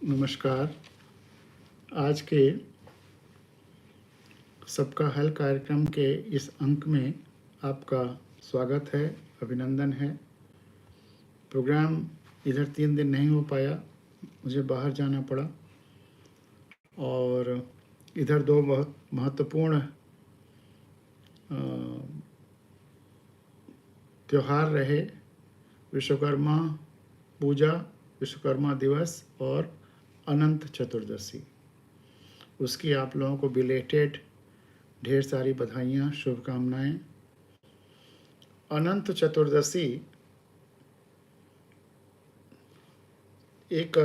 नमस्कार। आज के सबका हल कार्यक्रम के इस अंक में आपका स्वागत है, अभिनंदन है। प्रोग्राम इधर 3 दिन नहीं हो पाया, मुझे बाहर जाना पड़ा और इधर 2 बहुत महत्वपूर्ण त्यौहार रहे, विश्वकर्मा पूजा, विश्वकर्मा दिवस और अनंत चतुर्दशी। उसकी आप लोगों को बिलेटेड ढेर सारी बधाइयाँ, शुभकामनाएं। अनंत चतुर्दशी एक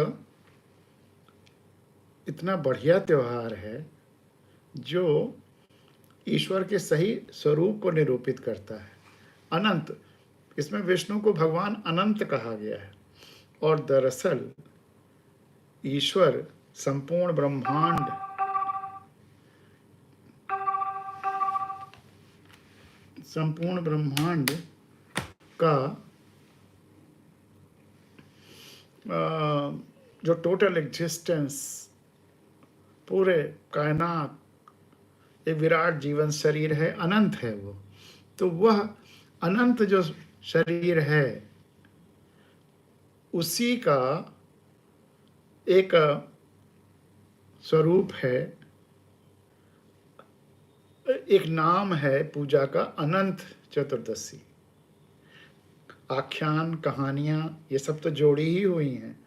इतना बढ़िया त्यौहार है जो ईश्वर के सही स्वरूप को निरूपित करता है। अनंत, इसमें विष्णु को भगवान अनंत कहा गया है और दरअसल ईश्वर संपूर्ण ब्रह्मांड का जो टोटल एग्जिस्टेंस, पूरे कायनात, एक विराट जीवन शरीर है, अनंत है वो। तो वह अनंत जो शरीर है उसी का एक स्वरूप है, एक नाम है पूजा का, अनंत चतुर्दशी। आख्यान, कहानियां ये सब तो जोड़ी ही हुई हैं,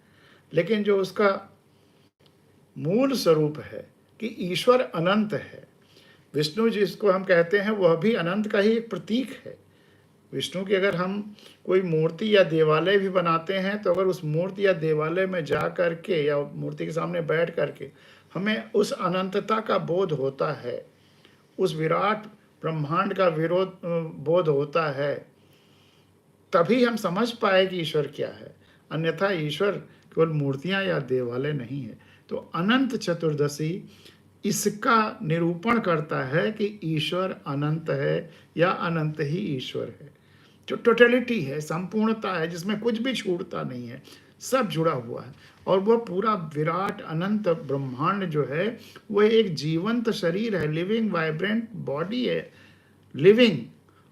लेकिन जो उसका मूल स्वरूप है कि ईश्वर अनंत है। विष्णु जिसको हम कहते हैं वह भी अनंत का ही एक प्रतीक है। विष्णु की अगर हम कोई मूर्ति या देवालय भी बनाते हैं तो अगर उस मूर्ति या देवालय में जा करके या मूर्ति के सामने बैठ करके हमें उस अनंतता का बोध होता है, उस विराट ब्रह्मांड का बोध होता है, तभी हम समझ पाए कि ईश्वर क्या है। अन्यथा ईश्वर केवल मूर्तियां या देवालय नहीं है। तो अनंत चतुर्दशी इसका निरूपण करता है कि ईश्वर अनंत है या अनंत ही ईश्वर है। जो टोटलिटी है, संपूर्णता है, जिसमें कुछ भी छूटता नहीं है, सब जुड़ा हुआ है। और वह पूरा विराट अनंत ब्रह्मांड जो है वह एक जीवंत शरीर है, लिविंग वाइब्रेंट बॉडी है, लिविंग,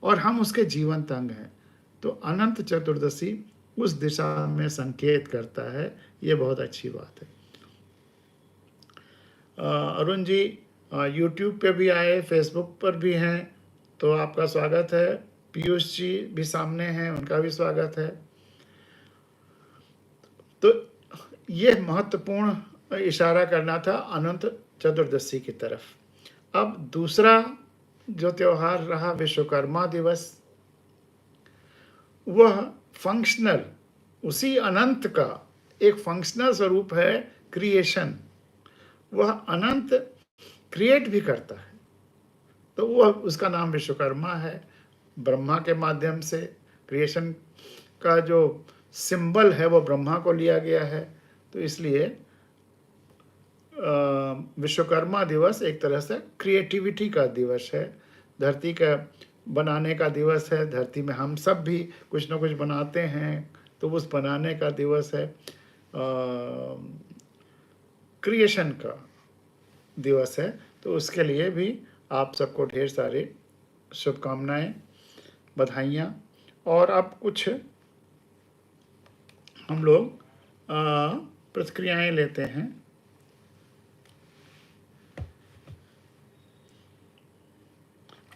और हम उसके जीवंत अंग हैं। तो अनंत चतुर्दशी उस दिशा में संकेत करता है। ये बहुत अच्छी बात है। अरुण जी यूट्यूब पे भी आए, फेसबुक पर भी हैं, तो आपका स्वागत है। पीयूष जी भी सामने हैं, उनका भी स्वागत है। तो ये महत्वपूर्ण इशारा करना था अनंत चतुर्दशी की तरफ। अब दूसरा जो त्यौहार रहा विश्वकर्मा दिवस, वह फंक्शनल, उसी अनंत का एक फंक्शनल स्वरूप है, क्रिएशन। वह अनंत क्रिएट भी करता है, तो वह उसका नाम विश्वकर्मा है। ब्रह्मा के माध्यम से क्रिएशन का जो सिंबल है वो ब्रह्मा को लिया गया है। तो इसलिए विश्वकर्मा दिवस एक तरह से क्रिएटिविटी का दिवस है, धरती का बनाने का दिवस है। धरती में हम सब भी कुछ ना कुछ बनाते हैं, तो उस बनाने का दिवस है, क्रिएशन का दिवस है। तो उसके लिए भी आप सबको ढेर सारी शुभकामनाएं, बधाइयाँ। और अब कुछ हम लोग प्रतिक्रियाएं लेते हैं।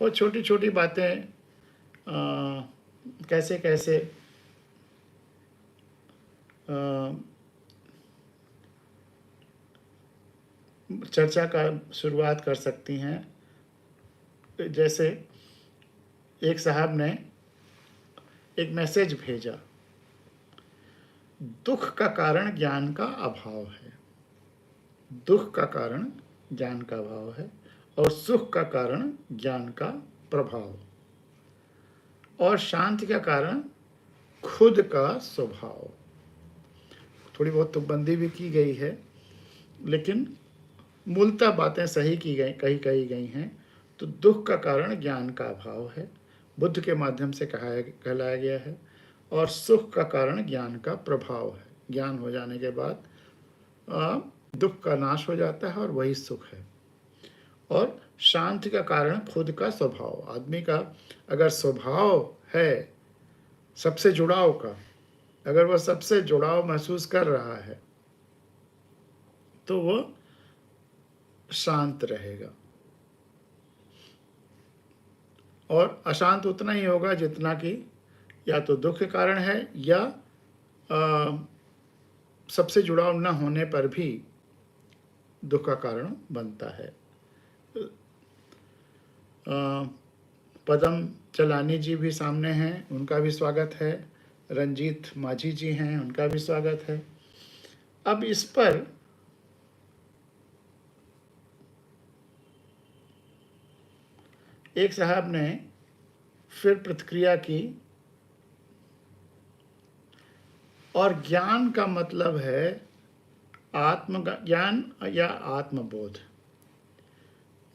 और छोटी छोटी बातें कैसे कैसे चर्चा का शुरुआत कर सकती हैं। जैसे एक साहब ने एक मैसेज भेजा, दुख का कारण ज्ञान का अभाव है। दुख का कारण ज्ञान का अभाव है और सुख का कारण ज्ञान का प्रभाव, और शांति का कारण खुद का स्वभाव। थोड़ी बहुत तुकबंदी भी की गई है, लेकिन मूलतः बातें सही कही गई हैं। तो दुख का कारण ज्ञान का अभाव है, बुद्ध के माध्यम से कहलाया गया है। और सुख का कारण ज्ञान का प्रभाव है। ज्ञान हो जाने के बाद दुख का नाश हो जाता है और वही सुख है। और शांति का कारण खुद का स्वभाव, आदमी का अगर स्वभाव है सबसे जुड़ाव का, अगर वह सबसे जुड़ाव महसूस कर रहा है तो वह शांत रहेगा। और अशांत उतना ही होगा जितना कि या तो दुख के कारण है या सबसे जुड़ाव न होने पर भी दुख का कारण बनता है। पदम चलानी जी भी सामने हैं, उनका भी स्वागत है। रंजीत माझी जी हैं, उनका भी स्वागत है। अब इस पर एक साहब ने फिर प्रतिक्रिया की, और ज्ञान का मतलब है आत्मज्ञान या आत्मबोध,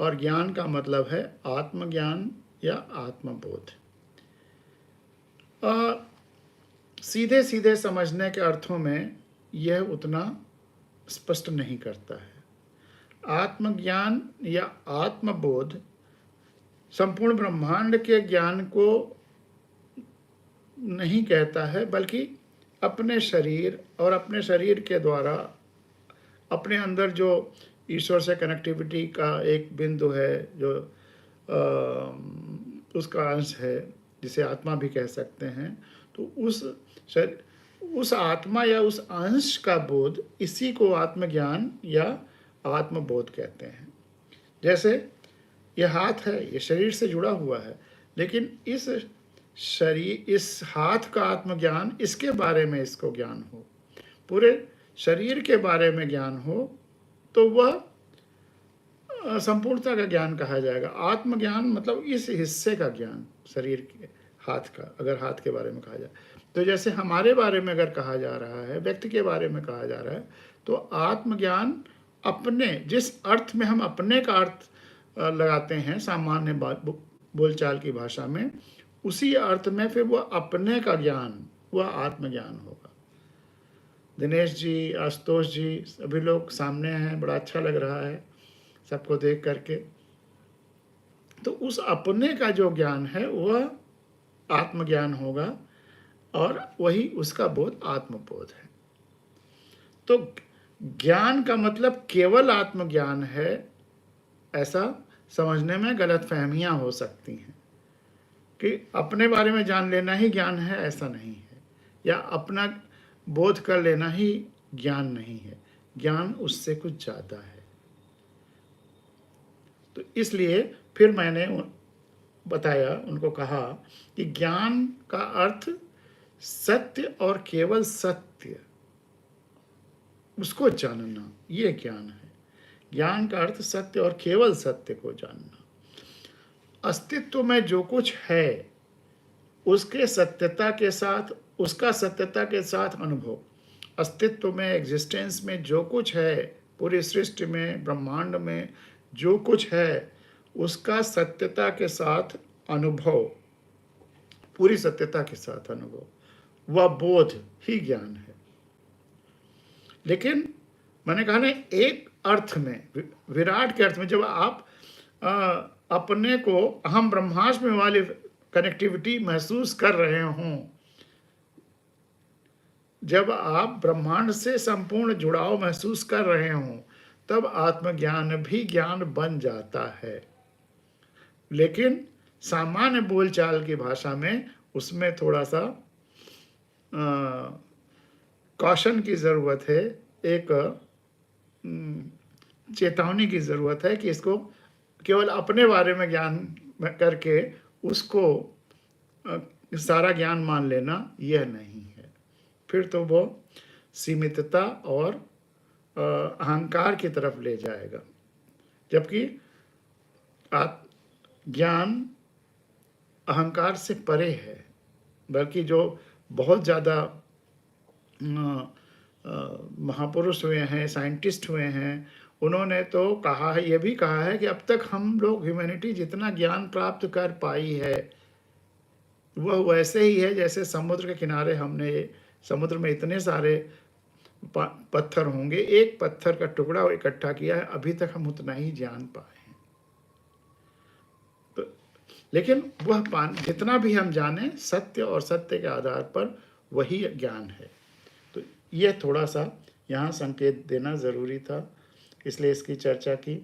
और ज्ञान का मतलब है आत्मज्ञान या आत्मबोध। सीधे सीधे समझने के अर्थों में यह उतना स्पष्ट नहीं करता है। आत्मज्ञान या आत्मबोध संपूर्ण ब्रह्मांड के ज्ञान को नहीं कहता है, बल्कि अपने शरीर और अपने शरीर के द्वारा अपने अंदर जो ईश्वर से कनेक्टिविटी का एक बिंदु है, जो उसका अंश है, जिसे आत्मा भी कह सकते हैं, तो उस आत्मा या उस अंश का बोध, इसी को आत्मज्ञान या आत्मबोध कहते हैं। जैसे ये हाथ है, ये शरीर से जुड़ा हुआ है, लेकिन इस हाथ का आत्मज्ञान, इसके बारे में इसको ज्ञान हो, पूरे शरीर के बारे में ज्ञान हो, तो वह संपूर्णता का ज्ञान कहा जाएगा। आत्मज्ञान मतलब इस हिस्से का ज्ञान, शरीर के हाथ का, अगर हाथ के बारे में कहा जाए। तो जैसे हमारे बारे में अगर कहा जा रहा है, व्यक्ति के बारे में कहा जा रहा है, तो आत्मज्ञान अपने, जिस अर्थ में हम अपने का अर्थ लगाते हैं सामान्य बोलचाल की भाषा में, उसी अर्थ में फिर वह अपने का ज्ञान, वह आत्मज्ञान होगा। दिनेश जी, आशुतोष जी, सभी लोग सामने हैं, बड़ा अच्छा लग रहा है सबको देख करके। तो उस अपने का जो ज्ञान है वह आत्मज्ञान होगा, और वही उसका बोध आत्मबोध है। तो ज्ञान का मतलब केवल आत्मज्ञान है, ऐसा समझने में गलतफहमियां हो सकती हैं कि अपने बारे में जान लेना ही ज्ञान है, ऐसा नहीं है, या अपना बोध कर लेना ही ज्ञान नहीं है। ज्ञान उससे कुछ ज़्यादा है। तो इसलिए फिर मैंने बताया, उनको कहा कि ज्ञान का अर्थ सत्य और केवल सत्य, उसको जानना, ये ज्ञान है। ज्ञान का अर्थ सत्य और केवल सत्य को जानना। अस्तित्व में जो कुछ है उसके सत्यता के साथ, उसका सत्यता के साथ अनुभव। अस्तित्व में, एग्जिस्टेंस में जो कुछ है, पूरी सृष्टि में, ब्रह्मांड में जो कुछ है, उसका सत्यता के साथ अनुभव, पूरी सत्यता के साथ अनुभव, वह बोध ही ज्ञान है। लेकिन मैंने कहा ना, एक अर्थ में, विराट के अर्थ में, जब आप अपने को अहम ब्रह्मास्मि वाली कनेक्टिविटी महसूस कर रहे हों, जब आप ब्रह्मांड से संपूर्ण जुड़ाव महसूस कर रहे हों, तब आत्मज्ञान भी ज्ञान बन जाता है। लेकिन सामान्य बोलचाल की भाषा में उसमें थोड़ा सा कौशन की ज़रूरत है, एक चेतावनी की ज़रूरत है कि इसको केवल अपने बारे में ज्ञान करके उसको सारा ज्ञान मान लेना, यह नहीं है। फिर तो वो सीमितता और अहंकार की तरफ ले जाएगा, जबकि ज्ञान अहंकार से परे है। बल्कि जो बहुत ज़्यादा महापुरुष हुए हैं, साइंटिस्ट हुए हैं, उन्होंने तो कहा है, ये भी कहा है कि अब तक हम लोग, ह्यूमैनिटी जितना ज्ञान प्राप्त कर पाई है, वह वैसे ही है जैसे समुद्र के किनारे हमने, समुद्र में इतने सारे पत्थर होंगे, एक पत्थर का टुकड़ा इकट्ठा किया है, अभी तक हम उतना ही जान पाए हैं। तो लेकिन वह जितना भी हम जाने, सत्य और सत्य के आधार पर वही ज्ञान है। तो यह थोड़ा सा यहाँ संकेत देना ज़रूरी था, इसलिए इसकी चर्चा की।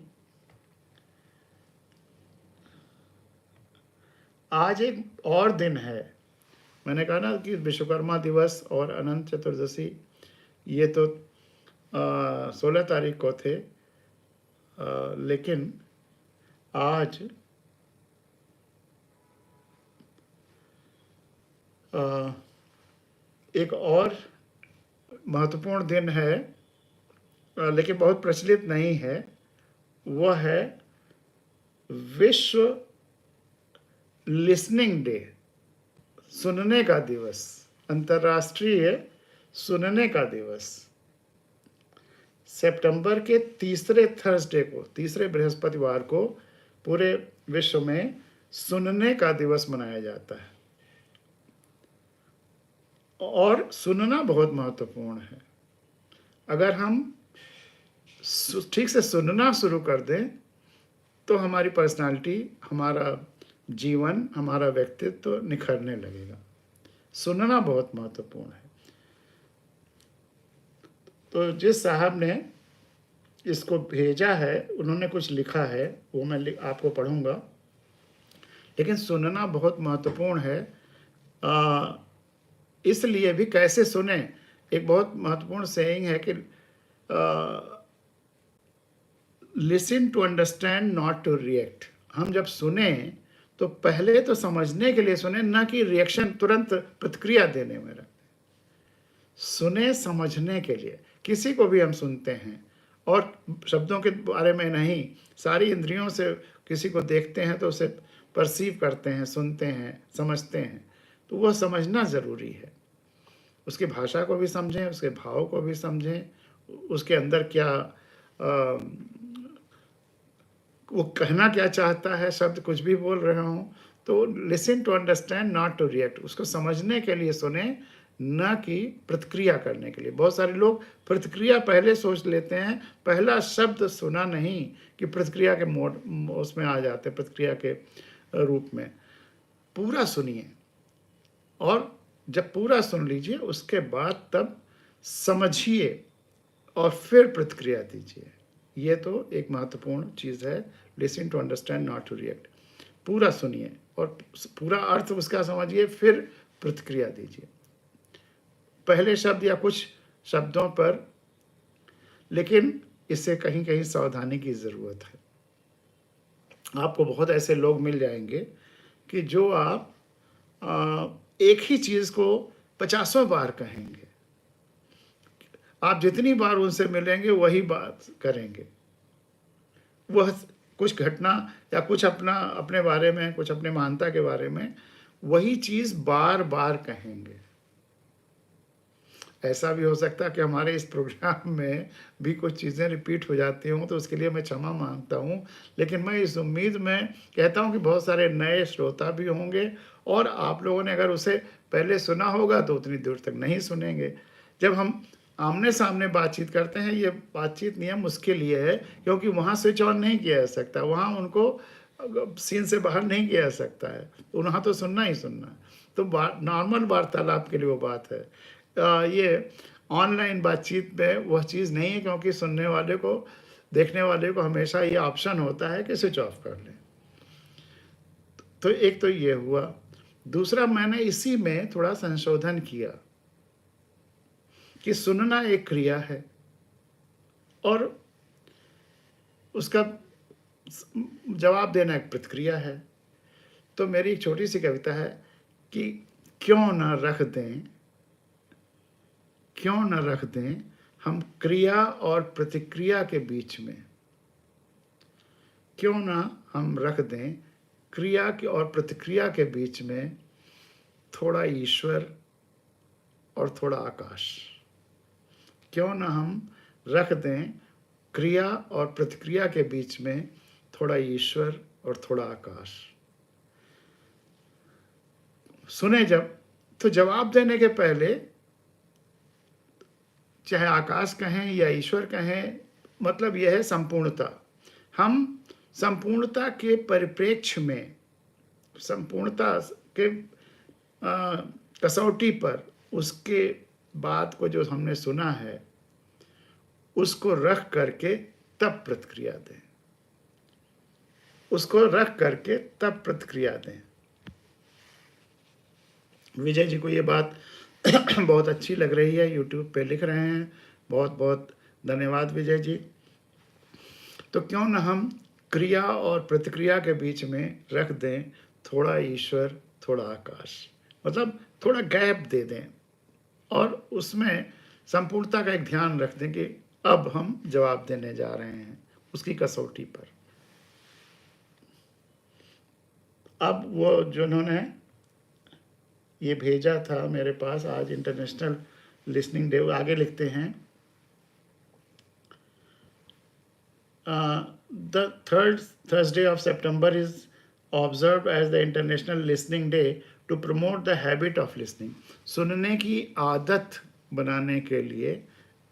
आज एक और दिन है, मैंने कहा ना कि विश्वकर्मा दिवस और अनंत चतुर्दशी, ये तो 16 तारीख को थे, लेकिन आज एक और महत्वपूर्ण दिन है, लेकिन बहुत प्रचलित नहीं है। वह है विश्व लिसनिंग डे, सुनने का दिवस, अंतर्राष्ट्रीय सुनने का दिवस। सितंबर के तीसरे थर्सडे को, तीसरे बृहस्पतिवार को पूरे विश्व में सुनने का दिवस मनाया जाता है। और सुनना बहुत महत्वपूर्ण है। अगर हम ठीक से सुनना शुरू कर दें तो हमारी पर्सनालिटी, हमारा जीवन, हमारा व्यक्तित्व निखरने लगेगा। सुनना बहुत महत्वपूर्ण है। तो जिस साहब ने इसको भेजा है, उन्होंने कुछ लिखा है, वो मैं आपको पढ़ूंगा। लेकिन सुनना बहुत महत्वपूर्ण है, इसलिए भी कैसे सुने। एक बहुत महत्वपूर्ण सेइंग है कि listen to understand not to react. हम जब सुने तो पहले तो समझने के लिए सुने, ना कि रिएक्शन, तुरंत प्रतिक्रिया देने में रखें। सुने समझने के लिए। किसी को भी हम सुनते हैं और शब्दों के बारे में नहीं, सारी इंद्रियों से किसी को देखते हैं तो उसे परसीव करते हैं, सुनते हैं, समझते हैं। तो वह समझना ज़रूरी है। उसकी भाषा को भी समझें, उसके भाव को भी समझें, उसके अंदर क्या वो कहना क्या चाहता है। शब्द कुछ भी बोल रहे हों तो listen to understand not to react. उसको समझने के लिए सुने, न कि प्रतिक्रिया करने के लिए। बहुत सारे लोग प्रतिक्रिया पहले सोच लेते हैं, पहला शब्द सुना नहीं कि प्रतिक्रिया के मोड उसमें आ जाते हैं, प्रतिक्रिया के रूप में। पूरा सुनिए, और जब पूरा सुन लीजिए उसके बाद तब समझिए और फिर प्रतिक्रिया दीजिए। ये तो एक महत्वपूर्ण चीज़ है, listen to understand not to react. पूरा सुनिए और पूरा अर्थ उसका समझिए, फिर प्रतिक्रिया दीजिए। पहले शब्द या कुछ शब्दों पर, लेकिन इससे कहीं कहीं सावधानी की ज़रूरत है। आपको बहुत ऐसे लोग मिल जाएंगे कि जो आप एक ही चीज़ को 50 बार कहेंगे। आप जितनी बार उनसे मिलेंगे वही बात करेंगे। वह कुछ घटना या कुछ अपने बारे में, कुछ अपने महानता के बारे में वही चीज़ बार बार कहेंगे। ऐसा भी हो सकता है कि हमारे इस प्रोग्राम में भी कुछ चीज़ें रिपीट हो जाती हों, तो उसके लिए मैं क्षमा मांगता हूं। लेकिन मैं इस उम्मीद में कहता हूं कि बहुत सारे नए श्रोता भी होंगे, और आप लोगों ने अगर उसे पहले सुना होगा तो उतनी दूर तक नहीं सुनेंगे। जब हम आमने सामने बातचीत करते हैं, ये बातचीत नियम उसके लिए है क्योंकि वहाँ स्विच ऑन नहीं किया जा सकता, वहाँ उनको सीन से बाहर नहीं किया जा सकता है, वहाँ तो सुनना ही सुनना है। तो नॉर्मल वार्तालाप के लिए वो बात है। ये ऑनलाइन बातचीत में वह चीज़ नहीं है, क्योंकि सुनने वाले को, देखने वाले को हमेशा ये ऑप्शन होता है कि स्विच ऑफ कर लें। तो एक तो ये हुआ। दूसरा, मैंने इसी में थोड़ा संशोधन किया कि सुनना एक क्रिया है और उसका जवाब देना एक प्रतिक्रिया है। तो मेरी एक छोटी सी कविता है कि क्यों न रख दें हम क्रिया और प्रतिक्रिया के बीच में। क्यों ना हम रख दें क्रिया की और प्रतिक्रिया के बीच में थोड़ा ईश्वर और थोड़ा आकाश। क्यों ना हम रख दें क्रिया और प्रतिक्रिया के बीच में थोड़ा ईश्वर और थोड़ा आकाश। सुने जब, तो जवाब देने के पहले चाहे आकाश कहें या ईश्वर कहें, मतलब यह है संपूर्णता। हम संपूर्णता के परिप्रेक्ष्य में, संपूर्णता के कसौटी पर उसके बात को जो हमने सुना है उसको रख करके तब प्रतिक्रिया दें, उसको रख करके तब प्रतिक्रिया दें। विजय जी को ये बात बहुत अच्छी लग रही है, यूट्यूब पे लिख रहे हैं, बहुत बहुत धन्यवाद विजय जी। तो क्यों न हम क्रिया और प्रतिक्रिया के बीच में रख दें थोड़ा ईश्वर थोड़ा आकाश, मतलब थोड़ा गैप दे दें और उसमें संपूर्णता का एक ध्यान रख दें कि अब हम जवाब देने जा रहे हैं उसकी कसौटी पर। अब वो जिन्होंने ये भेजा था मेरे पास, आज इंटरनेशनल लिसनिंग डे, आगे लिखते हैं the third Thursday of September is observed as the International Listening Day to promote the habit of listening. सुनने की आदत बनाने के लिए,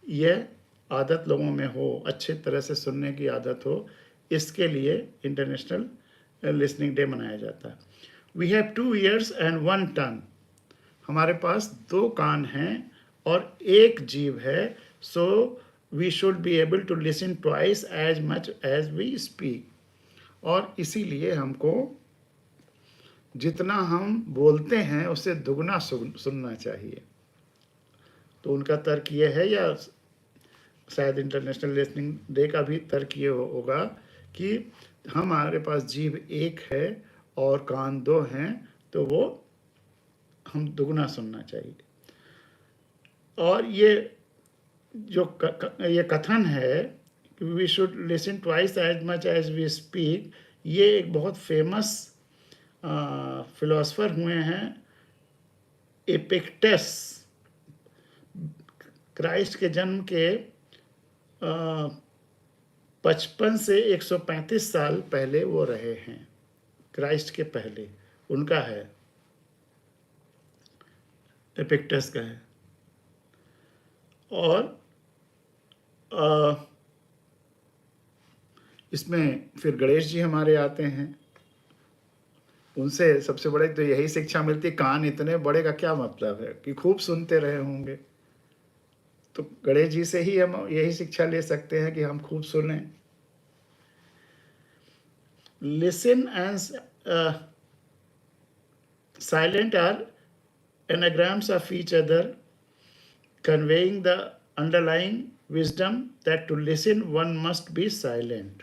यह आदत लोगों में हो, अच्छे तरह से सुनने की आदत हो, इसके लिए इंटरनेशनल लिसनिंग डे मनाया जाता है। We have 2 ears and 1 tongue. हमारे पास 2 कान हैं और 1 जीभ है, so we should be able to listen twice as much as we speak. और इसीलिए हमको जितना हम बोलते हैं उससे दुगना सुनना चाहिए। तो उनका तर्क ये है, या शायद इंटरनेशनल लिसनिंग डे का भी तर्क ये होगा कि हमारे पास जीभ 1 है और कान 2 हैं, तो वो हम दुगना सुनना चाहिए। और ये जो ये कथन है we should listen twice as much as we speak, ये एक बहुत फेमस फिलोसफर हुए हैं, एपिक्टेस। क्राइस्ट के जन्म के 55 से 135 साल पहले वो रहे हैं, क्राइस्ट के पहले उनका है, एपिक्टेस का है। और इसमें फिर गणेश जी हमारे आते हैं, उनसे सबसे बड़े तो यही शिक्षा मिलती है, कान इतने बड़े का क्या मतलब है कि खूब सुनते रहे होंगे। तो गणेश जी से ही हम यही शिक्षा ले सकते हैं कि हम खूब सुने। Listen and silent are anagrams of each other, conveying the underlying wisdom that to listen one must be silent.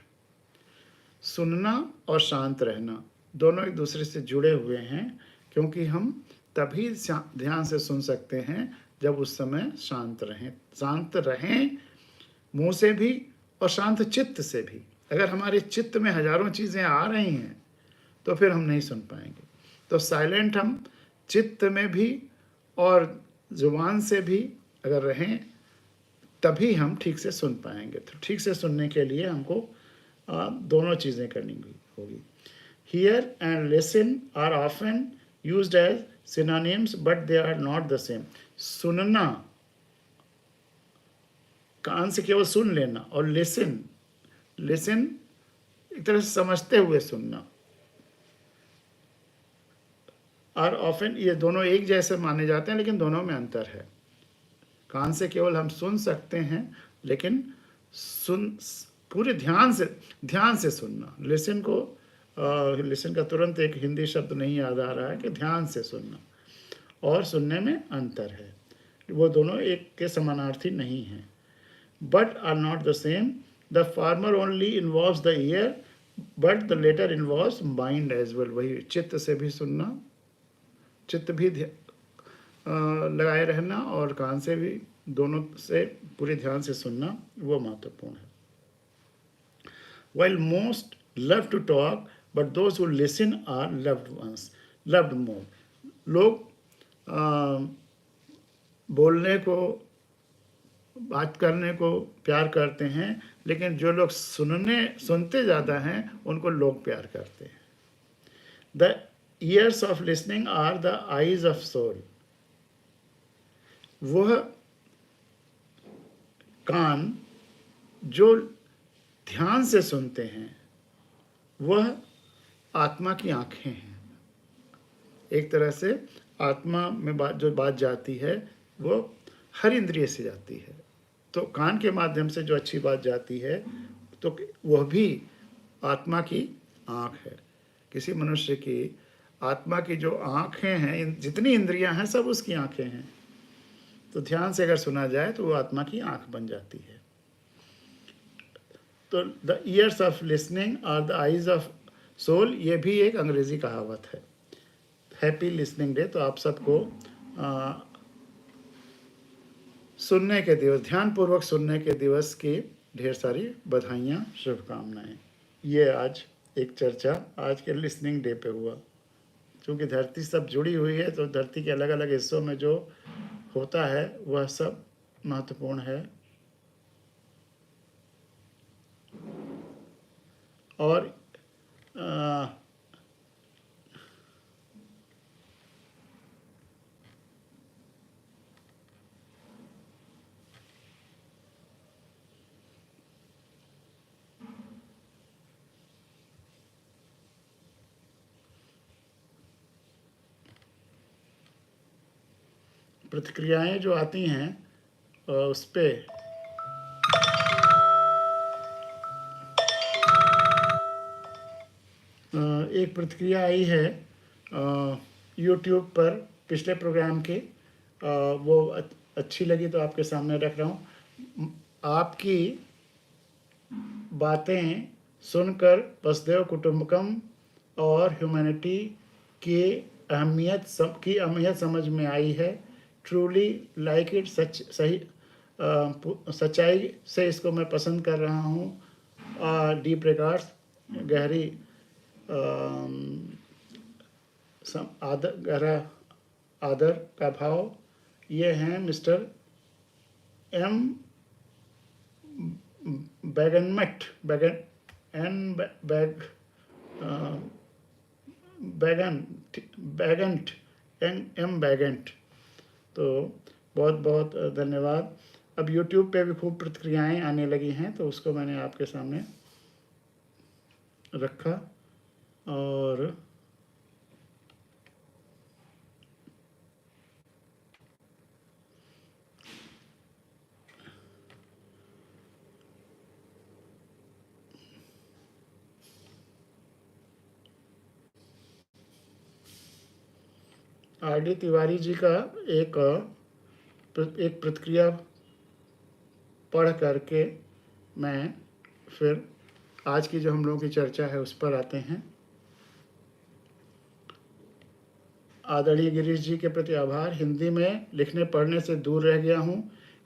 सुनना और शांत रहना दोनों एक दूसरे से जुड़े हुए हैं, क्योंकि हम तभी ध्यान से सुन सकते हैं जब उस समय शांत रहें मुंह से भी और शांत चित्त से भी। अगर हमारे चित्त में हजारों चीज़ें आ रही हैं तो फिर हम नहीं सुन पाएंगे। तो साइलेंट हम चित्त में भी और जुबान से भी अगर रहें तभी हम ठीक से सुन पाएंगे। तो ठीक से सुनने के लिए हमको दोनों चीज़ें करनी होगी। Hear and listen are often used as synonyms but they are not the same. सुनना, कान से केवल सुन लेना, और लिसन एक तरह से समझते हुए सुनना, और ऑफन ये दोनों एक जैसे माने जाते हैं, लेकिन दोनों में अंतर है। कान से केवल हम सुन सकते हैं, लेकिन पूरे ध्यान से सुनना। लिसन का तुरंत एक हिंदी शब्द नहीं याद आ रहा है कि ध्यान से सुनना और सुनने में अंतर है, वो दोनों एक के समानार्थी नहीं हैं। But are not the same. The former only involves the ear but the latter involves mind as well. वही चित्त से भी सुनना, चित्त भी लगाए रहना, और कान से भी, दोनों से पूरे ध्यान से सुनना, वो महत्वपूर्ण है। While most love to talk, but those who listen are loved more. लोग बोलने को, बात करने को प्यार करते हैं, लेकिन जो लोग सुनते ज़्यादा हैं उनको लोग प्यार करते हैं। The ears of listening are the eyes of soul. वह कान जो ध्यान से सुनते हैं वह आत्मा की आंखें हैं। एक तरह से आत्मा में जो बात जाती है वो हर इंद्रिय से जाती है। तो कान के माध्यम से जो अच्छी बात जाती है तो वह भी आत्मा की आँख है। किसी मनुष्य की आत्मा की जो आँखें हैं, जितनी इंद्रियां हैं सब उसकी आँखें हैं। तो ध्यान से अगर सुना जाए तो वो आत्मा की आँख बन जाती है। तो द ईयर्स ऑफ लिसनिंग और द आईज ऑफ सोल, ये भी एक अंग्रेजी कहावत है। Happy listening day. तो आप सबको सुनने के दिवस, ध्यानपूर्वक सुनने के दिवस की ढेर सारी बधाइयाँ, शुभकामनाएं। ये आज एक चर्चा आज के लिसनिंग डे पे हुआ। क्योंकि धरती सब जुड़ी हुई है तो धरती के अलग अलग हिस्सों में जो होता है वह सब महत्वपूर्ण है। और प्रतिक्रियाएं जो आती हैं उस पर एक प्रतिक्रिया आई है यूट्यूब पर पिछले प्रोग्राम के, वो अच्छी लगी तो आपके सामने रख रहा हूँ। आपकी बातें सुनकर वसुधैव कुटुंबकम और ह्यूमैनिटी की अहमियत समझ में आई है। ट्रूली लाइक इट, सही सच्चाई से इसको मैं पसंद कर रहा हूँ। डीप रिगार्ड्स, गहरी गहरा आदर का भाव। ये हैं मिस्टर एम बैगनमट, बैगंट, एम बैगंट। तो बहुत बहुत धन्यवाद। अब YouTube पे भी खूब प्रतिक्रियाएं आने लगी हैं तो उसको मैंने आपके सामने रखा। और RD तिवारी जी का एक प्रतिक्रिया पढ़ करके मैं फिर आज की जो हम लोगों की चर्चा है उस पर आते हैं। आदरणीय गिरीश जी के प्रति आभार। हिंदी में लिखने पढ़ने से दूर रह गया हूँ।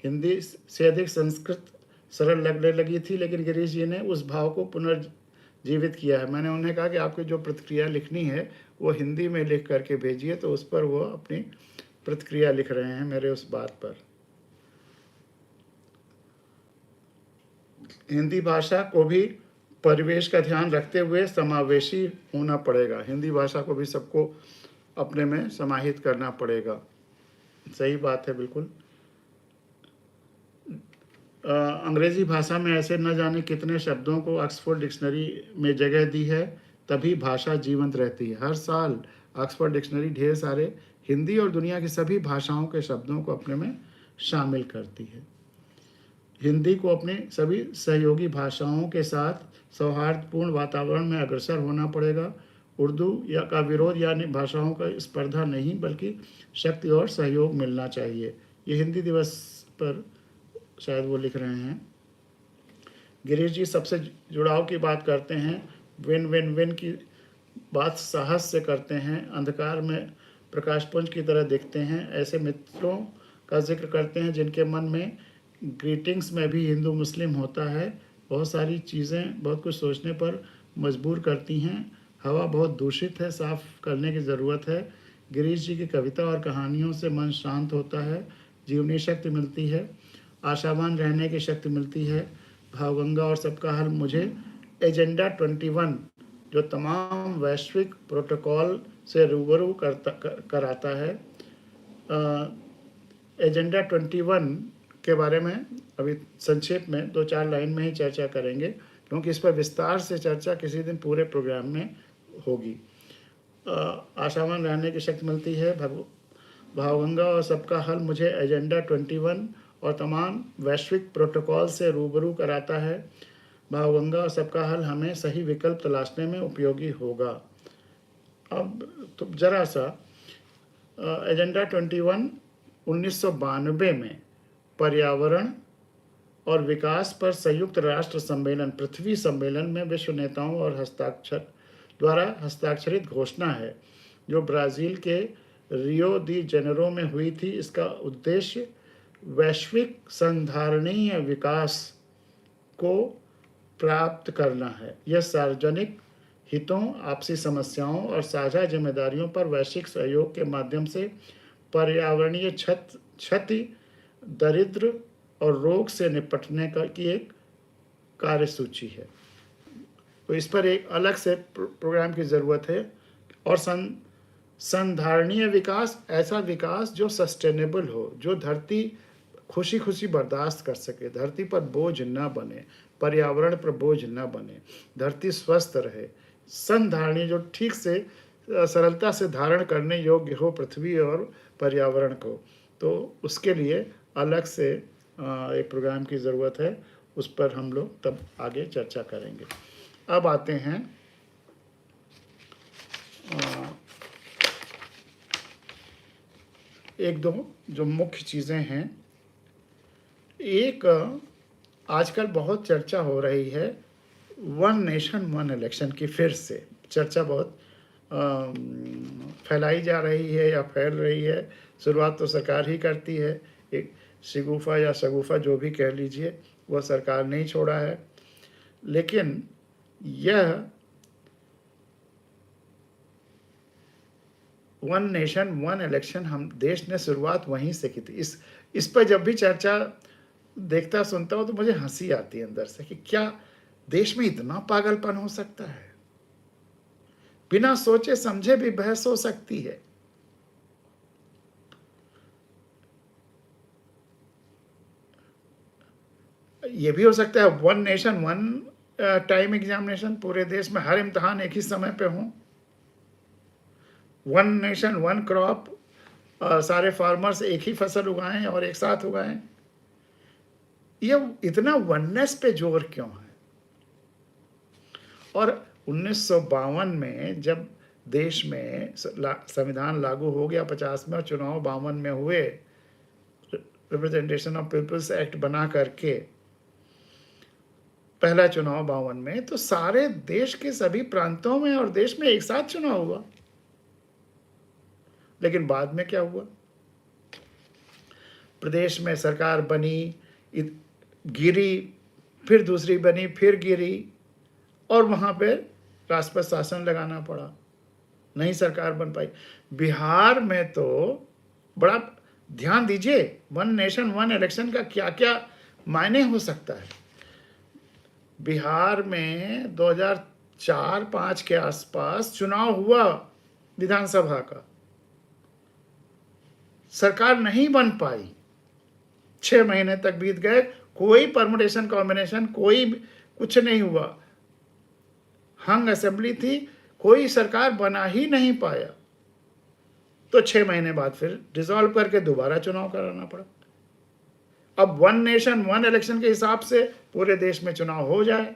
हिंदी से अधिक संस्कृत सरल लगने लगी थी, लेकिन गिरीश जी ने उस भाव को पुनर्जीवित किया है। मैंने उन्हें कहा कि आपकी जो प्रतिक्रिया लिखनी है वो हिंदी में लिख करके भेजिए, तो उस पर वो अपनी प्रतिक्रिया लिख रहे हैं मेरे उस बात पर। हिंदी भाषा को भी परिवेश का ध्यान रखते हुए समावेशी होना पड़ेगा। हिंदी भाषा को भी सबको अपने में समाहित करना पड़ेगा। सही बात है, बिल्कुल। अंग्रेजी भाषा में ऐसे न जाने कितने शब्दों को ऑक्सफोर्ड डिक्शनरी में जगह दी है, तभी भाषा जीवंत रहती है। हर साल ऑक्सफोर्ड डिक्शनरी ढेर सारे हिंदी और दुनिया की सभी भाषाओं के शब्दों को अपने में शामिल करती है। हिंदी को अपने सभी सहयोगी भाषाओं के साथ सौहार्दपूर्ण वातावरण में अग्रसर होना पड़ेगा। उर्दू या का विरोध यानी भाषाओं का स्पर्धा नहीं, बल्कि शक्ति और सहयोग मिलना चाहिए। ये हिंदी दिवस पर शायद वो लिख रहे हैं। गिरीश जी सबसे जुड़ाव की बात करते हैं, विन विन विन की बात साहस से करते हैं, अंधकार में प्रकाशपुंज की तरह दिखते हैं। ऐसे मित्रों का जिक्र करते हैं जिनके मन में ग्रीटिंग्स में भी हिंदू मुस्लिम होता है। बहुत सारी चीज़ें बहुत कुछ सोचने पर मजबूर करती हैं। हवा बहुत दूषित है, साफ करने की ज़रूरत है। गिरीश जी की कविता और कहानियों से मन शांत होता है, जीवनी शक्ति मिलती है, आशावान रहने की शक्ति मिलती है। भावगंगा और सबका हल मुझे एजेंडा 21 जो तमाम वैश्विक प्रोटोकॉल से रूबरू कराता है। एजेंडा 21 के बारे में अभी संक्षेप में 2-4 लाइन में ही चर्चा करेंगे, क्योंकि इस पर विस्तार से चर्चा किसी दिन पूरे प्रोग्राम में होगी। आशावान रहने की शक्ति मिलती है। भावगंगा और सबका हल मुझे एजेंडा 21 और तमाम वैश्विक प्रोटोकॉल से रूबरू कराता है। भावगंगा और सबका हल हमें सही विकल्प तलाशने में उपयोगी होगा। अब तो जरा सा एजेंडा 21 1992 में पर्यावरण और विकास पर संयुक्त राष्ट्र सम्मेलन पृथ्वी सम्मेलन में विश्व नेताओं और हस्ताक्षरित घोषणा है, जो ब्राज़ील के रियो दी जेनेरो में हुई थी। इसका उद्देश्य वैश्विक संधारणीय विकास को प्राप्त करना है। यह सार्वजनिक हितों, आपसी समस्याओं और साझा जिम्मेदारियों पर वैश्विक सहयोग के माध्यम से पर्यावरणीय क्षति, दरिद्र और रोग से निपटने की एक कार्यसूची है। तो इस पर एक अलग से प्रोग्राम की ज़रूरत है। और संधारणीय विकास, ऐसा विकास जो सस्टेनेबल हो, जो धरती खुशी खुशी बर्दाश्त कर सके, धरती पर बोझ न बने, पर्यावरण पर बोझ न बने, धरती स्वस्थ रहे। संधारणीय जो ठीक से सरलता से धारण करने योग्य हो पृथ्वी और पर्यावरण को, तो उसके लिए अलग से एक प्रोग्राम की ज़रूरत है। उस पर हम लोग तब आगे चर्चा करेंगे। अब आते हैं एक दो जो मुख्य चीज़ें हैं। एक आजकल बहुत चर्चा हो रही है वन नेशन वन इलेक्शन की। फिर से चर्चा बहुत फैलाई जा रही है या फैल रही है। शुरुआत तो सरकार ही करती है, एक शिगुफा या शगुफा जो भी कह लीजिए, वह सरकार ने ही छोड़ा है। लेकिन यह वन नेशन वन इलेक्शन हम देश ने शुरुआत वहीं से की थी। इस पर जब भी चर्चा देखता सुनता हूँ तो मुझे हंसी आती है अंदर से कि क्या देश में इतना पागलपन हो सकता है? बिना सोचे समझे भी बहस हो सकती है। ये भी हो सकता है one nation one time examination, पूरे देश में हर इम्तहान एक ही समय पे हों। वन नेशन वन क्रॉप, सारे फार्मर्स एक ही फसल उगाएं और एक साथ उगाएं। ये इतना वननेस पे जोर क्यों है? और 1952 में जब देश में संविधान लागू हो गया 50 में, और चुनाव 52 में हुए, रिप्रेजेंटेशन ऑफ पीपल्स एक्ट बना करके पहला चुनाव 52 में, तो सारे देश के सभी प्रांतों में और देश में एक साथ चुनाव हुआ। लेकिन बाद में क्या हुआ? प्रदेश में सरकार बनी, गिरी, फिर दूसरी बनी, फिर गिरी, और वहाँ पे राष्ट्रपति शासन लगाना पड़ा, नहीं सरकार बन पाई। बिहार में तो बड़ा ध्यान दीजिए, वन नेशन वन इलेक्शन का क्या क्या मायने हो सकता है। बिहार में 2004-05 के आसपास चुनाव हुआ विधानसभा का, सरकार नहीं बन पाई, 6 महीने तक बीत गए, कोई परमुटेशन कॉम्बिनेशन, कोई कुछ नहीं हुआ, हंग असेंबली थी, कोई सरकार बना ही नहीं पाया। तो 6 महीने बाद फिर डिसॉल्व करके दोबारा चुनाव कराना पड़ा। अब वन नेशन वन इलेक्शन के हिसाब से पूरे देश में चुनाव हो जाए,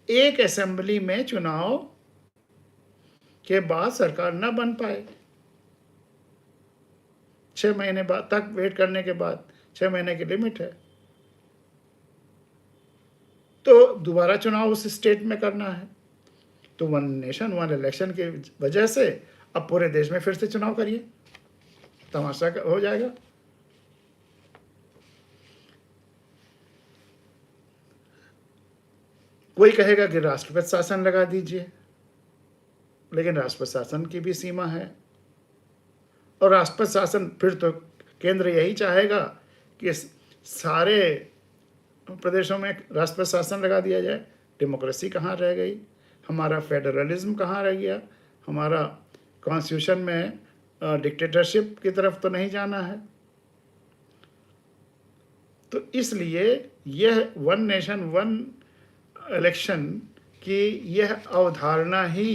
एक असेंबली में चुनाव के बाद सरकार न बन पाए, 6 महीने बाद तक वेट करने के बाद, 6 महीने की लिमिट है, तो दोबारा चुनाव उस स्टेट में करना है। तो वन नेशन वन इलेक्शन की वजह से अब पूरे देश में फिर से चुनाव करिए, तमाशा हो जाएगा। कोई कहेगा कि राष्ट्रपति शासन लगा दीजिए, लेकिन राष्ट्रपति शासन की भी सीमा है। और राष्ट्रपति शासन फिर तो केंद्र यही चाहेगा कि सारे प्रदेशों में राष्ट्रपति शासन लगा दिया जाए। डेमोक्रेसी कहाँ रह गई? हमारा फेडरलिज्म कहाँ रह गया? हमारा कॉन्स्टिट्यूशन में डिक्टेटरशिप की तरफ तो नहीं जाना है। तो इसलिए यह वन नेशन वन इलेक्शन की यह अवधारणा ही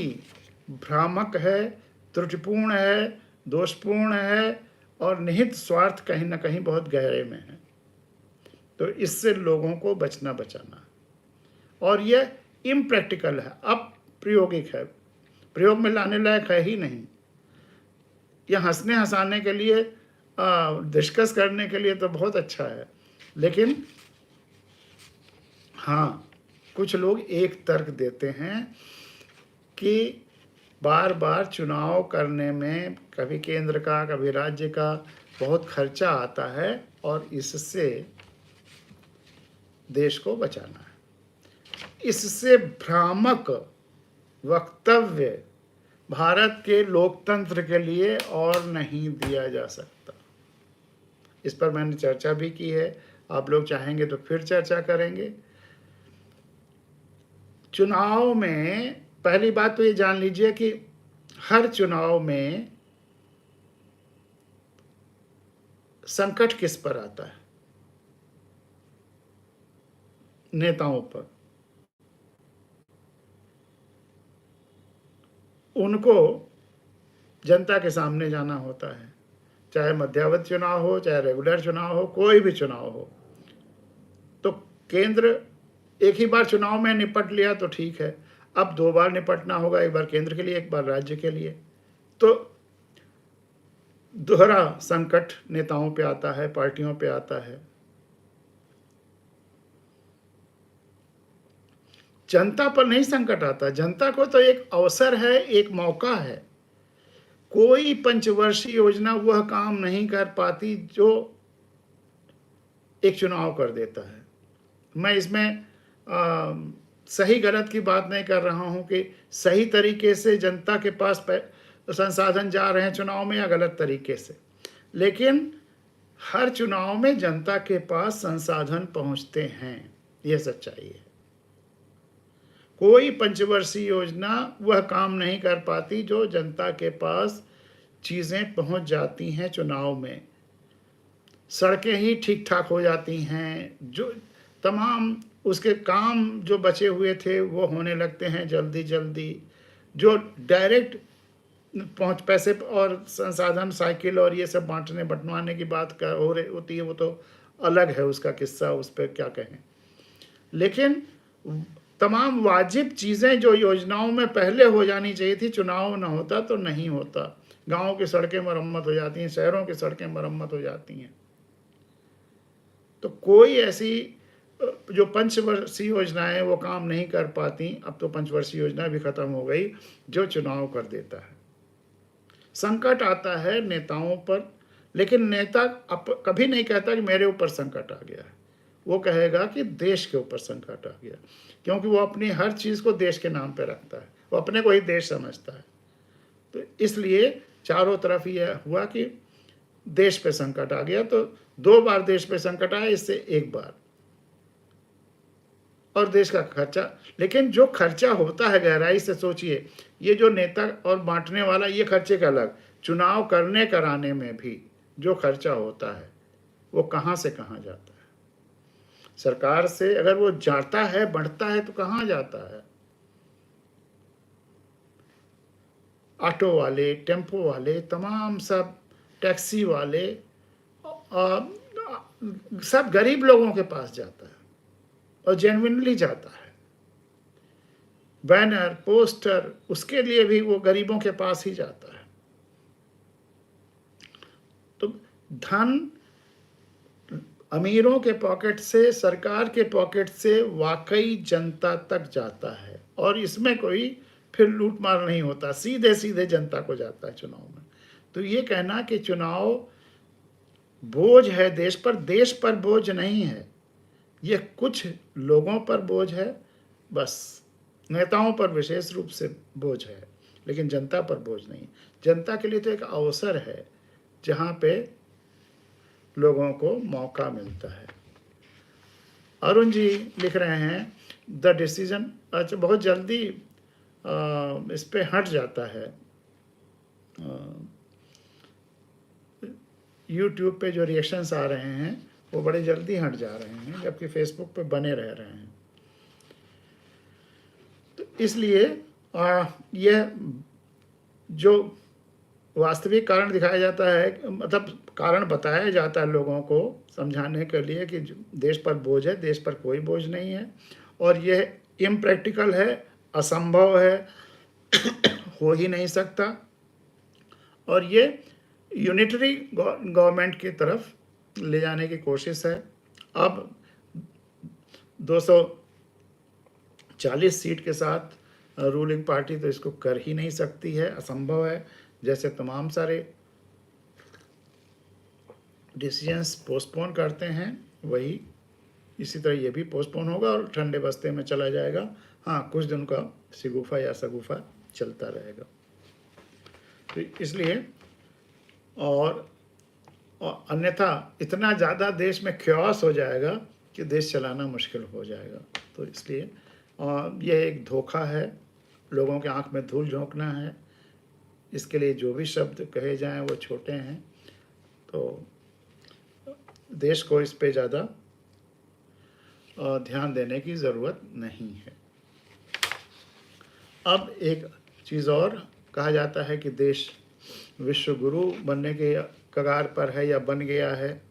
भ्रामक है, त्रुटिपूर्ण है, दोषपूर्ण है और निहित स्वार्थ कहीं ना कहीं बहुत गहरे में है। तो इससे लोगों को बचना बचाना, और यह इम्प्रैक्टिकल है, अप्रायोगिक है, प्रयोग में लाने लायक है ही नहीं। यह हंसने हंसाने के लिए, डिस्कस करने के लिए तो बहुत अच्छा है, लेकिन हाँ, कुछ लोग एक तर्क देते हैं कि बार बार चुनाव करने में कभी केंद्र का कभी राज्य का बहुत खर्चा आता है और इससे देश को बचाना है। इससे भ्रामक वक्तव्य भारत के लोकतंत्र के लिए और नहीं दिया जा सकता। इस पर मैंने चर्चा भी की है, आप लोग चाहेंगे तो फिर चर्चा करेंगे। चुनाव में पहली बात तो ये जान लीजिए कि हर चुनाव में संकट किस पर आता है? नेताओं पर। उनको जनता के सामने जाना होता है, चाहे मध्यावधि चुनाव हो, चाहे रेगुलर चुनाव हो, कोई भी चुनाव हो। तो केंद्र एक ही बार चुनाव में निपट लिया तो ठीक है, अब 2 बार निपटना होगा, एक बार केंद्र के लिए, एक बार राज्य के लिए। तो दोहरा संकट नेताओं पे आता है, पार्टियों पे आता है। जनता पर नहीं संकट आता। जनता को तो एक अवसर है, एक मौका है। कोई पंचवर्षीय योजना वह काम नहीं कर पाती जो एक चुनाव कर देता है। मैं इसमें सही गलत की बात नहीं कर रहा हूं कि सही तरीके से जनता के पास संसाधन जा रहे हैं चुनाव में या गलत तरीके से, लेकिन हर चुनाव में जनता के पास संसाधन पहुंचते हैं, यह सच्चाई है। कोई पंचवर्षीय योजना वह काम नहीं कर पाती जो जनता के पास चीज़ें पहुंच जाती हैं चुनाव में। सड़कें ही ठीक ठाक हो जाती हैं, जो तमाम उसके काम जो बचे हुए थे वो होने लगते हैं जल्दी जल्दी। जो डायरेक्ट पहुंच पैसे और संसाधन, साइकिल और ये सब बांटने बंटवाने की बात हो रही होती है, वो तो अलग है, उसका किस्सा, उस पर क्या कहें। लेकिन तमाम वाजिब चीज़ें जो योजनाओं में पहले हो जानी चाहिए थी, चुनाव न होता तो नहीं होता। गाँव की सड़कें मरम्मत हो जाती हैं, शहरों की सड़कें मरम्मत हो जाती हैं। तो कोई ऐसी जो पंचवर्षीय योजनाएं वो काम नहीं कर पाती, अब तो पंचवर्षीय योजना भी खत्म हो गई, जो चुनाव कर देता है। संकट आता है नेताओं पर, लेकिन नेता कभी नहीं कहता कि मेरे ऊपर संकट आ गया है। वो कहेगा कि देश के ऊपर संकट आ गया, क्योंकि वो अपनी हर चीज़ को देश के नाम पे रखता है, वो अपने को ही देश समझता है। तो इसलिए चारों तरफ ये हुआ कि देश पे संकट आ गया, तो 2 बार देश पे संकट आया, इससे 1 बार। और देश का खर्चा, लेकिन जो खर्चा होता है गहराई से सोचिए, ये जो नेता और बांटने वाला, ये खर्चे का अलग, चुनाव करने कराने में भी जो खर्चा होता है वो कहाँ से कहाँ जाता है। सरकार से अगर वो जाता है, बढ़ता है, तो कहाँ जाता है? ऑटो वाले, टेम्पो वाले, तमाम सब टैक्सी वाले, सब गरीब लोगों के पास जाता है और जेन्युइनली जाता है। बैनर, पोस्टर, उसके लिए भी वो गरीबों के पास ही जाता है। तो धन अमीरों के पॉकेट से, सरकार के पॉकेट से वाकई जनता तक जाता है, और इसमें कोई फिर लूटमार नहीं होता, सीधे सीधे जनता को जाता है चुनाव में। तो ये कहना कि चुनाव बोझ है देश पर बोझ नहीं है। ये कुछ लोगों पर बोझ है, बस नेताओं पर विशेष रूप से बोझ है, लेकिन जनता पर बोझ नहीं। जनता के लिए तो एक अवसर है जहाँ पे लोगों को मौका मिलता है। अरुण जी लिख रहे हैं द डिसीजन, अच्छा बहुत जल्दी इस पे हट जाता है। यूट्यूब पे जो रिएक्शंस आ रहे हैं वो बड़े जल्दी हट जा रहे हैं, जबकि फेसबुक पे बने रह रहे हैं। तो इसलिए यह जो वास्तविक कारण दिखाया जाता है, मतलब कारण बताया जाता है लोगों को समझाने के लिए कि देश पर बोझ है, देश पर कोई बोझ नहीं है, और यह इम्प्रैक्टिकल है, असंभव है, हो ही नहीं सकता, और ये यूनिटरी गवर्नमेंट की तरफ ले जाने की कोशिश है। अब 240 सीट के साथ रूलिंग पार्टी तो इसको कर ही नहीं सकती है, असंभव है। जैसे तमाम सारे डिसीजंस पोस्टपोन करते हैं, वही इसी तरह ये भी पोस्टपोन होगा और ठंडे बस्ते में चला जाएगा। हाँ, कुछ दिन का शिगुफा या सगुफा चलता रहेगा। तो इसलिए और अन्यथा इतना ज़्यादा देश में ख्यास हो जाएगा कि देश चलाना मुश्किल हो जाएगा। तो इसलिए यह एक धोखा है, लोगों के आंख में धूल झोंकना है। इसके लिए जो भी शब्द कहे जाएं वो छोटे हैं, तो देश को इस पे ज़्यादा ध्यान देने की ज़रूरत नहीं है। अब एक चीज़ और कहा जाता है कि देश विश्व गुरु बनने के कगार पर है या बन गया है,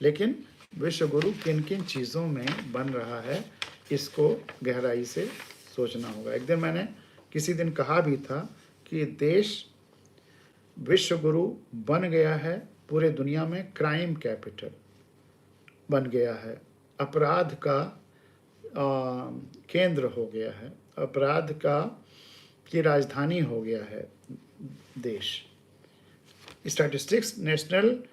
लेकिन विश्व गुरु किन किन चीज़ों में बन रहा है, इसको गहराई से सोचना होगा। एक दिन मैंने किसी दिन कहा भी था कि देश विश्व गुरु बन गया है, पूरे दुनिया में क्राइम कैपिटल बन गया है, अपराध का केंद्र हो गया है, अपराध की राजधानी हो गया है देश। Statistics national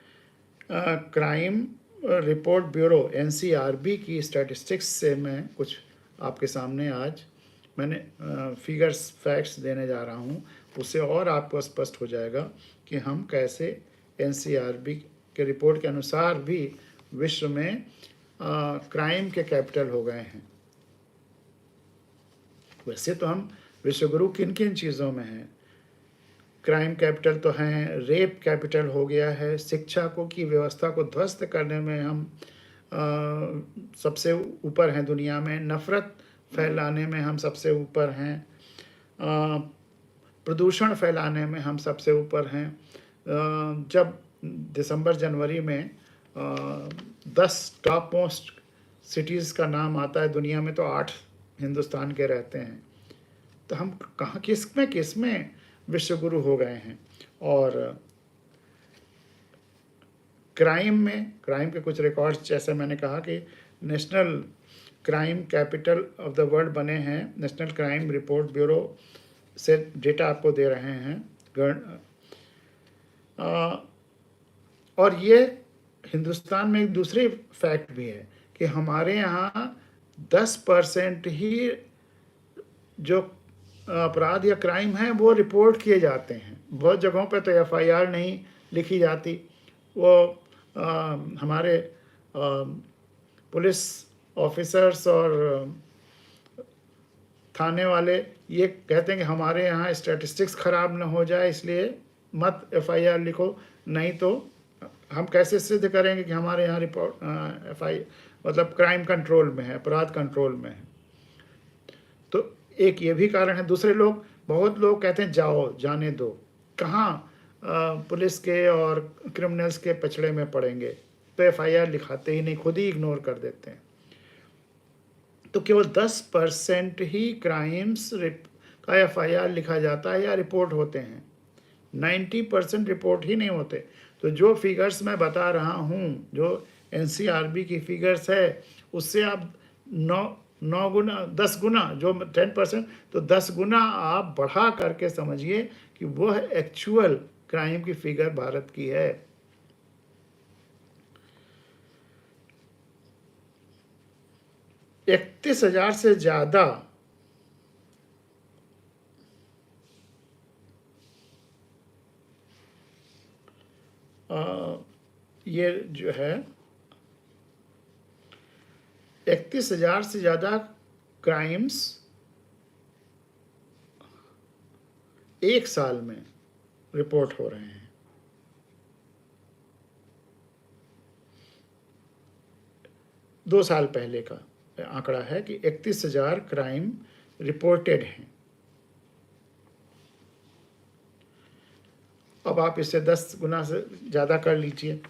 crime report bureau NCRB की स्टैटिस्टिक्स से मैं कुछ आपके सामने आज मैंने फिगर्स फैक्ट्स देने जा रहा हूँ। उससे और आपको स्पष्ट हो जाएगा कि हम कैसे NCRB के रिपोर्ट के अनुसार भी विश्व में क्राइम के कैपिटल हो गए हैं। वैसे तो हम विश्वगुरु किन किन चीज़ों में हैं? क्राइम कैपिटल तो हैं, रेप कैपिटल हो गया है, शिक्षा को की व्यवस्था को ध्वस्त करने में हम सबसे ऊपर हैं दुनिया में, नफ़रत फैलाने में हम सबसे ऊपर हैं, प्रदूषण फैलाने में हम सबसे ऊपर हैं। जब दिसंबर जनवरी में 10 टॉप मोस्ट सिटीज़ का नाम आता है दुनिया में, तो 8 हिंदुस्तान के रहते हैं। तो हम कहाँ किस में विश्वगुरु हो गए हैं। और क्राइम के कुछ रिकॉर्ड्स, जैसे मैंने कहा कि national crime capital of the world बने हैं, नेशनल क्राइम रिपोर्ट ब्यूरो से डेटा आपको दे रहे हैं। और ये हिंदुस्तान में एक दूसरी फैक्ट भी है कि हमारे यहाँ 10% ही जो अपराध या क्राइम है वो रिपोर्ट किए जाते हैं। बहुत जगहों पे तो FIR नहीं लिखी जाती। वो हमारे पुलिस ऑफिसर्स और थाने वाले ये कहते हैं कि हमारे यहाँ स्टैटिस्टिक्स ख़राब ना हो जाए, इसलिए मत FIR लिखो, नहीं तो हम कैसे सिद्ध करेंगे कि हमारे यहाँ रिपोर्ट मतलब क्राइम कंट्रोल में है, अपराध कंट्रोल में है। तो एक ये भी कारण है। दूसरे लोग, बहुत लोग कहते हैं जाओ जाने दो, कहाँ पुलिस के और क्रिमिनल्स के पछड़े में पड़ेंगे, तो FIR लिखाते ही नहीं, खुद ही इग्नोर कर देते हैं। तो केवल 10% ही क्राइम्स का FIR लिखा जाता है या रिपोर्ट होते हैं, 90% रिपोर्ट ही नहीं होते। तो जो फिगर्स मैं बता रहा हूँ, जो NCRB की फिगर्स है, उससे आप 9 गुना 10 गुना, जो 10%, तो 10 गुना आप बढ़ा करके समझिए कि वह एक्चुअल क्राइम की फिगर भारत की है। है 31,000 से ज़्यादा ये जो है 31,000 से ज़्यादा क्राइम्स एक साल में रिपोर्ट हो रहे हैं। 2 साल पहले का आंकड़ा है कि 31,000 क्राइम रिपोर्टेड हैं। अब आप इसे 10 गुना से ज़्यादा कर लीजिए।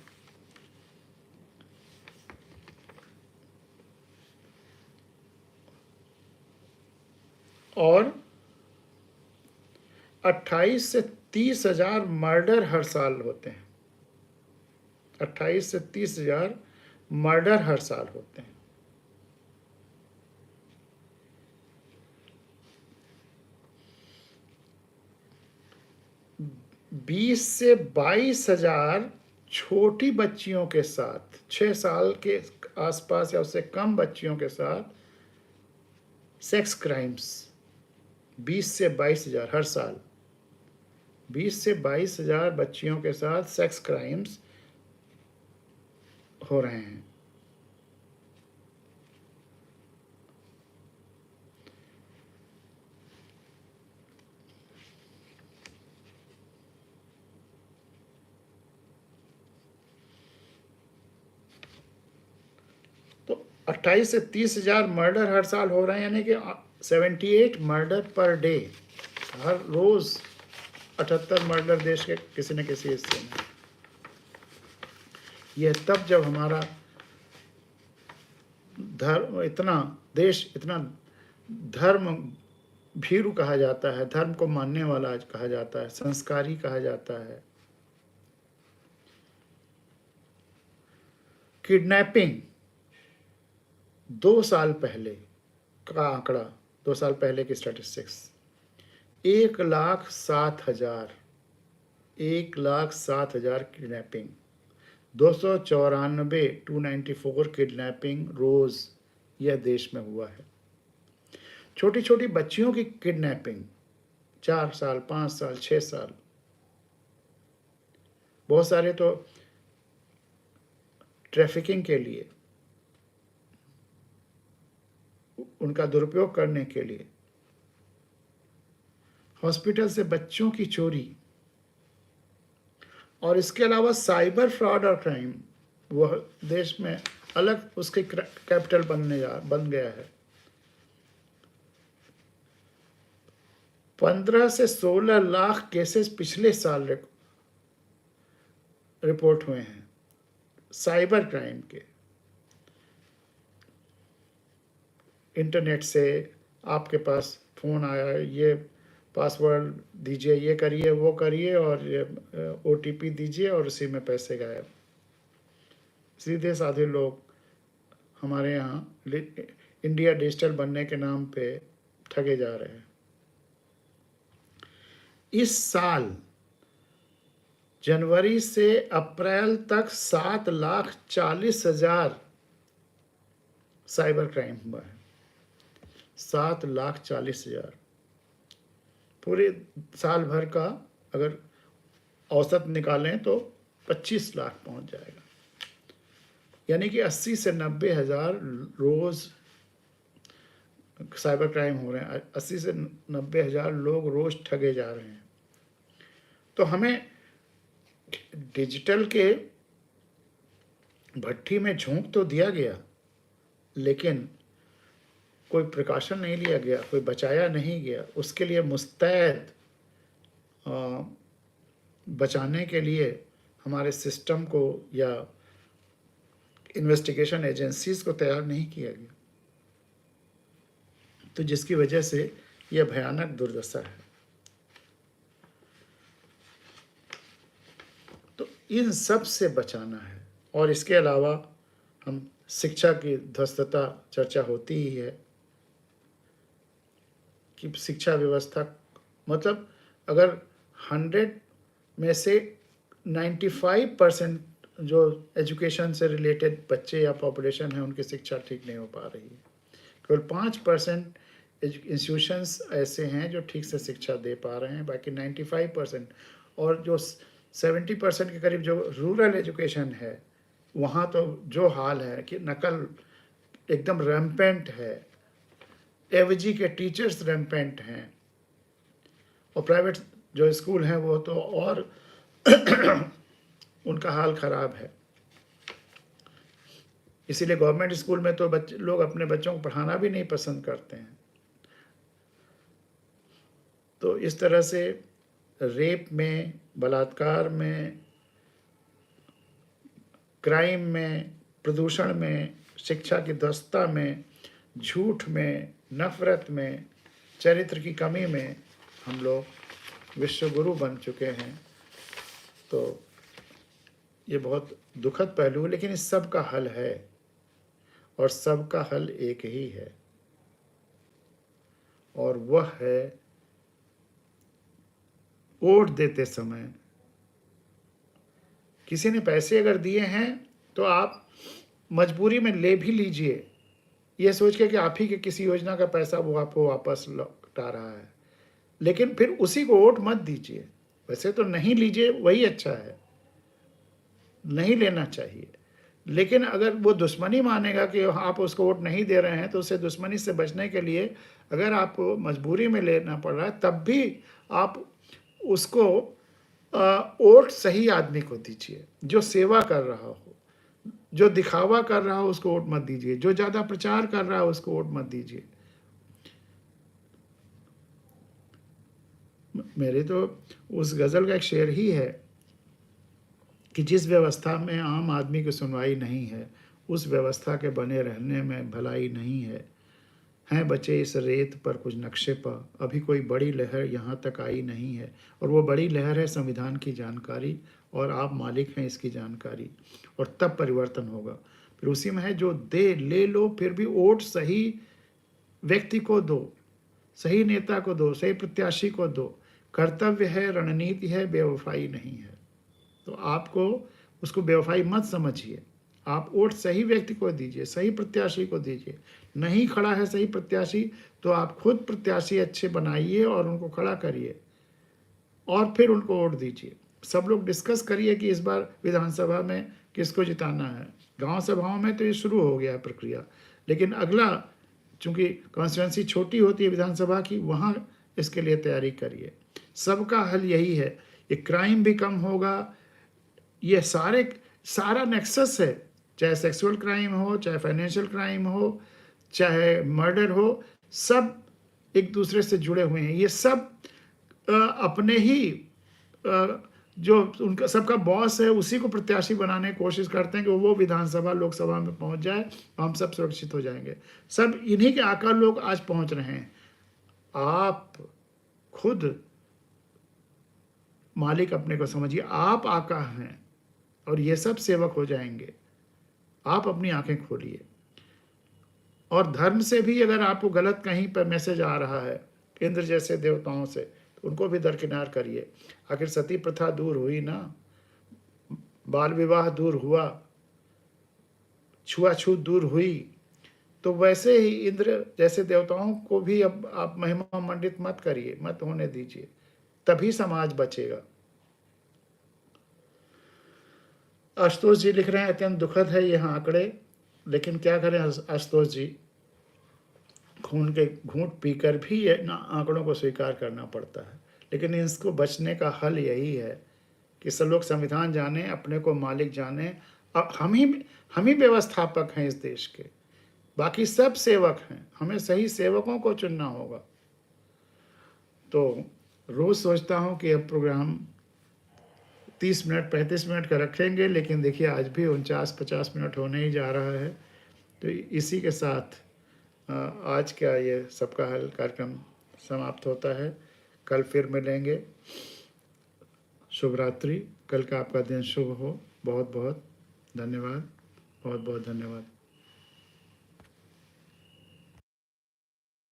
और 28 से 30,000 मर्डर हर साल होते हैं। 28 से 30,000 मर्डर हर साल होते हैं। बीस से 22,000 छोटी बच्चियों के साथ, 6 साल के आसपास या उससे कम बच्चियों के साथ सेक्स क्राइम्स, 20 से 22,000 हर साल, 20 से 22,000 बच्चियों के साथ सेक्स क्राइम्स हो रहे हैं। तो 28 से 30,000 मर्डर हर साल हो रहे हैं, यानी कि 78 मर्डर पर डे। हर रोज 78 मर्डर देश के किसी न किसी हिस्से में। यह तब जब हमारा धर्म इतना, देश इतना धर्म भीरु कहा जाता है, धर्म को मानने वाला कहा जाता है, संस्कारी कहा जाता है। किडनैपिंग 2 साल पहले का आंकड़ा, 2 साल पहले की स्टैटिस्टिक्स, 1,07,000 किडनैपिंग, 294 किडनैपिंग रोज यह देश में हुआ है। छोटी छोटी बच्चियों की किडनैपिंग, 4 साल, 5 साल, 6 साल, बहुत सारे तो ट्रैफिकिंग के लिए, उनका दुरुपयोग करने के लिए। हॉस्पिटल से बच्चों की चोरी, और इसके अलावा साइबर फ्रॉड और क्राइम, वह देश में अलग उसके कैपिटल बन गया है। 15 से 16 लाख केसेस पिछले साल रिपोर्ट हुए हैं साइबर क्राइम के। इंटरनेट से आपके पास फोन आया, ये पासवर्ड दीजिए, ये करिए, वो करिए, और ये OTP दीजिए, और उसी में पैसे गायब। सीधे साधे लोग हमारे यहाँ इंडिया डिजिटल बनने के नाम पे ठगे जा रहे हैं। इस साल जनवरी से अप्रैल तक 7,40,000 साइबर क्राइम हुआ है। 7,40,000 पूरे साल भर का अगर औसत निकालें तो 25 लाख पहुंच जाएगा। यानी कि 80 से 90,000 रोज साइबर क्राइम हो रहे हैं। 80 से 90,000 लोग रोज ठगे जा रहे हैं। तो हमें डिजिटल के भट्टी में झोंक तो दिया गया, लेकिन कोई प्रिकॉशन नहीं लिया गया, कोई बचाया नहीं गया। उसके लिए मुस्तैद बचाने के लिए हमारे सिस्टम को या इन्वेस्टिगेशन एजेंसीज को तैयार नहीं किया गया, तो जिसकी वजह से यह भयानक दुर्दशा है। तो इन सब से बचाना है। और इसके अलावा हम शिक्षा की ध्वस्तता चर्चा होती ही है कि शिक्षा व्यवस्था, मतलब अगर 100 में से 95% जो एजुकेशन से रिलेटेड बच्चे या पॉपुलेशन है, उनकी शिक्षा ठीक नहीं हो पा रही है। केवल 5% इंस्टीट्यूशंस ऐसे हैं जो ठीक से शिक्षा दे पा रहे हैं, बाकी 95%, और जो 70% के करीब जो रूरल एजुकेशन है, वहाँ तो जो हाल है कि नकल एकदम रैम्पेंट है, एवजी के टीचर्स रैम्पेंट हैं, और प्राइवेट जो स्कूल हैं वो तो और उनका हाल खराब है। इसीलिए गवर्नमेंट स्कूल में तो बच्चे लोग अपने बच्चों को पढ़ाना भी नहीं पसंद करते हैं। तो इस तरह से रेप में, बलात्कार में, क्राइम में, प्रदूषण में, शिक्षा की ध्वस्तता में, झूठ में, नफरत में, चरित्र की कमी में हम लोग विश्व गुरु बन चुके हैं। तो ये बहुत दुखद पहलू है, लेकिन इस सब का हल है, और सब का हल एक ही है, और वह है वोट देते समय किसी ने पैसे अगर दिए हैं तो आप मजबूरी में ले भी लीजिए, ये सोच के कि आप ही के किसी योजना का पैसा वो आपको वापस लौटा रहा है, लेकिन फिर उसी को वोट मत दीजिए। वैसे तो नहीं लीजिए, वही अच्छा है, नहीं लेना चाहिए। लेकिन अगर वो दुश्मनी मानेगा कि आप उसको वोट नहीं दे रहे हैं, तो उसे दुश्मनी से बचने के लिए अगर आपको मजबूरी में लेना पड़ रहा है, तब भी आप उसको वोट सही आदमी को दीजिए, जो सेवा कर रहा हो। जो दिखावा कर रहा हो उसको वोट मत दीजिए, जो ज़्यादा प्रचार कर रहा हो उसको वोट मत दीजिए। मेरे तो उस गज़ल का एक शेर ही है कि जिस व्यवस्था में आम आदमी की सुनवाई नहीं है, उस व्यवस्था के बने रहने में भलाई नहीं है। हैं बचे इस रेत पर कुछ नक्शे पर, अभी कोई बड़ी लहर यहाँ तक आई नहीं है। और वो बड़ी लहर है संविधान की जानकारी, और आप मालिक हैं इसकी जानकारी, और तब परिवर्तन होगा। फिर उसी में है, जो दे ले लो, फिर भी वोट सही व्यक्ति को दो, सही नेता को दो, सही प्रत्याशी को दो। कर्तव्य है, रणनीति है, बेवफाई नहीं है। तो आपको उसको बेवफाई मत समझिए, आप वोट सही व्यक्ति को दीजिए, सही प्रत्याशी को दीजिए। नहीं खड़ा है सही प्रत्याशी, तो आप खुद प्रत्याशी अच्छे बनाइए और उनको खड़ा करिए, और फिर उनको वोट दीजिए। सब लोग डिस्कस करिए कि इस बार विधानसभा में किसको जिताना है। गांव सभाओं में तो ये शुरू हो गया है प्रक्रिया, लेकिन अगला, चूंकि कॉन्स्टिट्यूंसी छोटी होती है विधानसभा की, वहाँ इसके लिए तैयारी करिए। सबका हल यही है, ये क्राइम भी कम होगा, ये सारा नेक्सस है, चाहे सेक्सुअल क्राइम हो, चाहे फाइनेंशियल क्राइम हो, चाहे मर्डर हो, सब एक दूसरे से जुड़े हुए हैं। ये सब अपने ही जो उनका सबका बॉस है उसी को प्रत्याशी बनाने की कोशिश करते हैं कि वो विधानसभा लोकसभा में पहुंच जाए, हम सब सुरक्षित हो जाएंगे। सब इन्हीं के आका लोग आज पहुंच रहे हैं। आप खुद मालिक अपने को समझिए, आप आका हैं, और ये सब सेवक हो जाएंगे। आप अपनी आंखें खोलिए। और धर्म से भी अगर आपको गलत कहीं पर मैसेज आ रहा है इंद्र जैसे देवताओं से, तो उनको भी दरकिनार करिए। आखिर सती प्रथा दूर हुई ना, बाल विवाह दूर हुआ, छुआछूत दूर हुई, तो वैसे ही इंद्र जैसे देवताओं को भी अब आप महिमा मंडित मत करिए, मत होने दीजिए, तभी समाज बचेगा। आशुतोष जी लिख रहे हैं, अत्यंत दुखद है यह आंकड़े, लेकिन क्या करें आशुतोष जी, खून के घूंट पीकर भी ये आंकड़ों को स्वीकार करना पड़ता है। लेकिन इसको बचने का हल यही है कि सब लोग संविधान जाने, अपने को मालिक जाने। अब हम ही व्यवस्थापक हैं इस देश के, बाकी सब सेवक हैं, हमें सही सेवकों को चुनना होगा। तो रोज़ सोचता हूँ कि अब प्रोग्राम 30 मिनट 35 मिनट का रखेंगे, लेकिन देखिए आज भी 49-50 मिनट होने ही जा रहा है। तो इसी के साथ आज का ये सबका हल कार्यक्रम समाप्त होता है। कल फिर मिलेंगे। शुभ रात्रि, कल का आपका दिन शुभ हो। बहुत बहुत धन्यवाद, बहुत बहुत धन्यवाद।